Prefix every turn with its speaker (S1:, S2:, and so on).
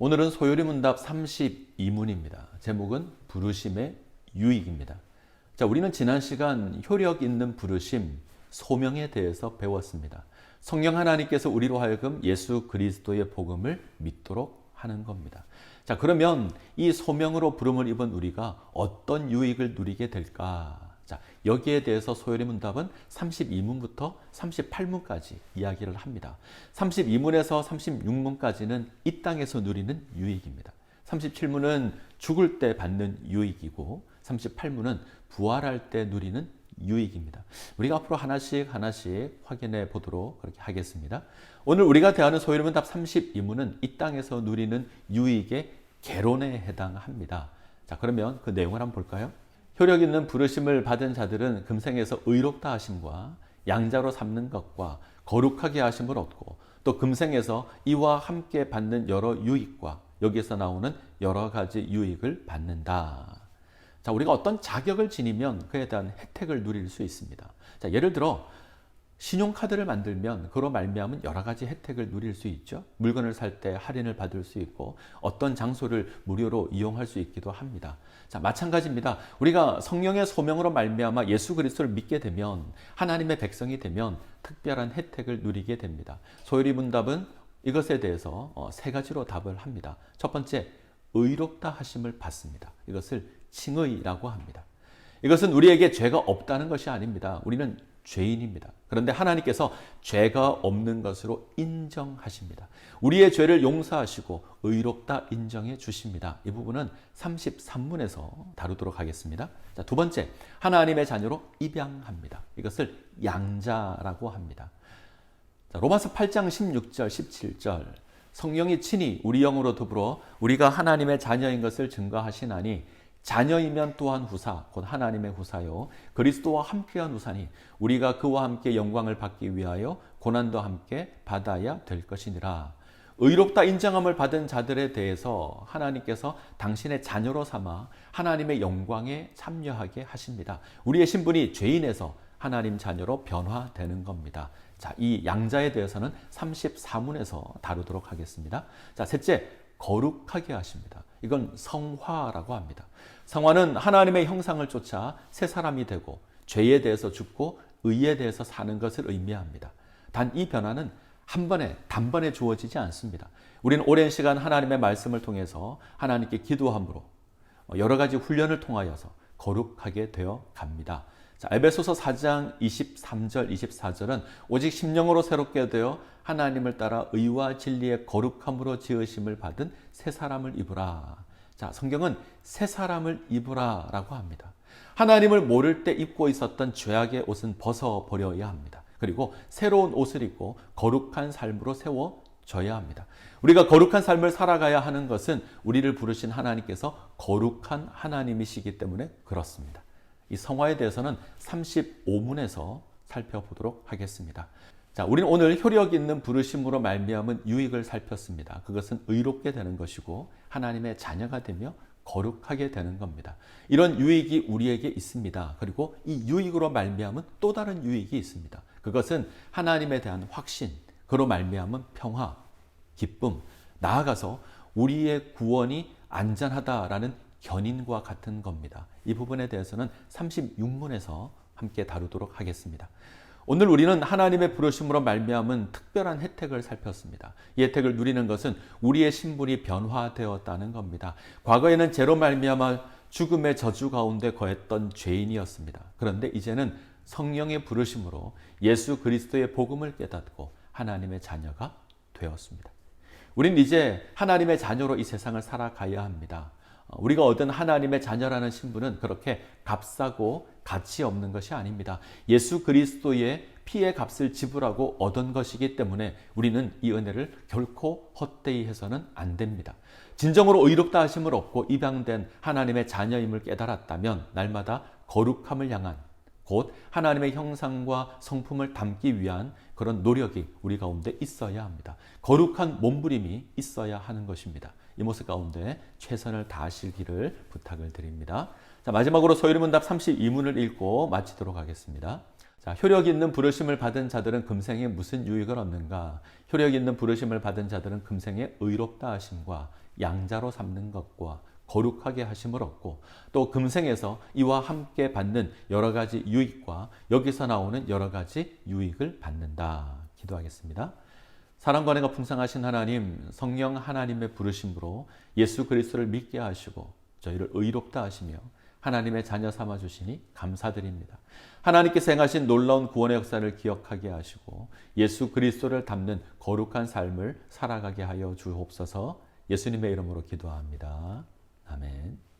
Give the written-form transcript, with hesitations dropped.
S1: 오늘은 소요리 문답 32문입니다. 제목은 부르심의 유익입니다. 자, 우리는 지난 시간 효력 있는 부르심, 소명에 대해서 배웠습니다. 성령 하나님께서 우리로 하여금 예수 그리스도의 복음을 믿도록 하는 겁니다. 자, 그러면 이 소명으로 부름을 입은 우리가 어떤 유익을 누리게 될까? 자, 여기에 대해서 소요리 문답은 32문부터 38문까지 이야기를 합니다. 32문에서 36문까지는 이 땅에서 누리는 유익입니다. 37문은 죽을 때 받는 유익이고 38문은 부활할 때 누리는 유익입니다. 우리가 앞으로 하나씩 확인해 보도록 그렇게 하겠습니다. 오늘 우리가 대하는 소요리 문답 32문은 이 땅에서 누리는 유익의 개론에 해당합니다. 자, 그러면 그 내용을 한번 볼까요? 효력 있는 부르심을 받은 자들은 금생에서 의롭다 하심과 양자로 삼는 것과 거룩하게 하심을 얻고 또 금생에서 이와 함께 받는 여러 유익과 여기서 나오는 여러 가지 유익을 받는다. 자, 우리가 어떤 자격을 지니면 그에 대한 혜택을 누릴 수 있습니다. 자, 예를 들어 신용카드를 만들면 그로 말미암은 여러 가지 혜택을 누릴 수 있죠. 물건을 살 때 할인을 받을 수 있고 어떤 장소를 무료로 이용할 수 있기도 합니다. 자, 마찬가지입니다. 우리가 성령의 소명으로 말미암아 예수 그리스도를 믿게 되면 하나님의 백성이 되면 특별한 혜택을 누리게 됩니다. 소요리 문답은 이것에 대해서 세 가지로 답을 합니다. 첫 번째, 의롭다 하심을 받습니다. 이것을 칭의라고 합니다. 이것은 우리에게 죄가 없다는 것이 아닙니다. 우리는 죄인입니다. 그런데 하나님께서 죄가 없는 것으로 인정하십니다. 우리의 죄를 용서하시고 의롭다 인정해 주십니다. 이 부분은 33문에서 다루도록 하겠습니다. 자, 두 번째, 하나님의 자녀로 입양합니다. 이것을 양자라고 합니다. 자, 로마서 8장 16절, 17절 성령이 친히 우리 영으로 더불어 우리가 하나님의 자녀인 것을 증거하시나니 자녀이면 또한 후사, 곧 하나님의 후사요 그리스도와 함께한 후사니 우리가 그와 함께 영광을 받기 위하여 고난도 함께 받아야 될 것이니라. 의롭다 인정함을 받은 자들에 대해서 하나님께서 당신의 자녀로 삼아 하나님의 영광에 참여하게 하십니다. 우리의 신분이 죄인에서 하나님 자녀로 변화되는 겁니다. 자, 이 양자에 대해서는 34문에서 다루도록 하겠습니다. 자, 셋째, 거룩하게 하십니다. 이건 성화라고 합니다. 성화는 하나님의 형상을 쫓아 새 사람이 되고 죄에 대해서 죽고 의에 대해서 사는 것을 의미합니다. 단 이 변화는 단번에 주어지지 않습니다. 우리는 오랜 시간 하나님의 말씀을 통해서 하나님께 기도함으로 여러 가지 훈련을 통하여서 거룩하게 되어 갑니다. 자, 에베소서 4장 23절, 24절은 오직 심령으로 새롭게 되어 하나님을 따라 의와 진리의 거룩함으로 지으심을 받은 새 사람을 입으라. 자, 성경은 새 사람을 입으라라고 합니다. 하나님을 모를 때 입고 있었던 죄악의 옷은 벗어버려야 합니다. 그리고 새로운 옷을 입고 거룩한 삶으로 세워져야 합니다. 우리가 거룩한 삶을 살아가야 하는 것은 우리를 부르신 하나님께서 거룩한 하나님이시기 때문에 그렇습니다. 이 성화에 대해서는 35문에서 살펴보도록 하겠습니다. 자, 우리는 오늘 효력 있는 부르심으로 말미암은 유익을 살폈습니다. 그것은 의롭게 되는 것이고 하나님의 자녀가 되며 거룩하게 되는 겁니다. 이런 유익이 우리에게 있습니다. 그리고 이 유익으로 말미암은 또 다른 유익이 있습니다. 그것은 하나님에 대한 확신, 그로 말미암은 평화, 기쁨, 나아가서 우리의 구원이 안전하다라는 견인과 같은 겁니다. 이 부분에 대해서는 36문에서 함께 다루도록 하겠습니다. 오늘 우리는 하나님의 부르심으로 말미암은 특별한 혜택을 살폈습니다. 이 혜택을 누리는 것은 우리의 신분이 변화되었다는 겁니다. 과거에는 죄로 말미암아 죽음의 저주 가운데 거했던 죄인이었습니다. 그런데 이제는 성령의 부르심으로 예수 그리스도의 복음을 깨닫고 하나님의 자녀가 되었습니다. 우리는 이제 하나님의 자녀로 이 세상을 살아가야 합니다. 우리가 얻은 하나님의 자녀라는 신분은 그렇게 값싸고 가치 없는 것이 아닙니다. 예수 그리스도의 피의 값을 지불하고 얻은 것이기 때문에 우리는 이 은혜를 결코 헛되이 해서는 안 됩니다. 진정으로 의롭다 하심을 얻고 입양된 하나님의 자녀임을 깨달았다면 날마다 거룩함을 향한 곧 하나님의 형상과 성품을 담기 위한 그런 노력이 우리 가운데 있어야 합니다. 거룩한 몸부림이 있어야 하는 것입니다. 이 모습 가운데 최선을 다하시기를 부탁을 드립니다. 자, 마지막으로 소요리 문답 32문을 읽고 마치도록 하겠습니다. 자, 효력 있는 부르심을 받은 자들은 금생에 무슨 유익을 얻는가? 효력 있는 부르심을 받은 자들은 금생에 의롭다 하심과 양자로 삼는 것과 거룩하게 하심을 얻고 또 금생에서 이와 함께 받는 여러 가지 유익과 여기서 나오는 여러 가지 유익을 받는다. 기도하겠습니다. 사랑과 은혜가 풍성하신 하나님, 성령 하나님의 부르심으로 예수 그리스도를 믿게 하시고 저희를 의롭다 하시며 하나님의 자녀 삼아 주시니 감사드립니다. 하나님께서 행하신 놀라운 구원의 역사를 기억하게 하시고 예수 그리스도를 닮는 거룩한 삶을 살아가게 하여 주옵소서. 예수님의 이름으로 기도합니다. 아멘.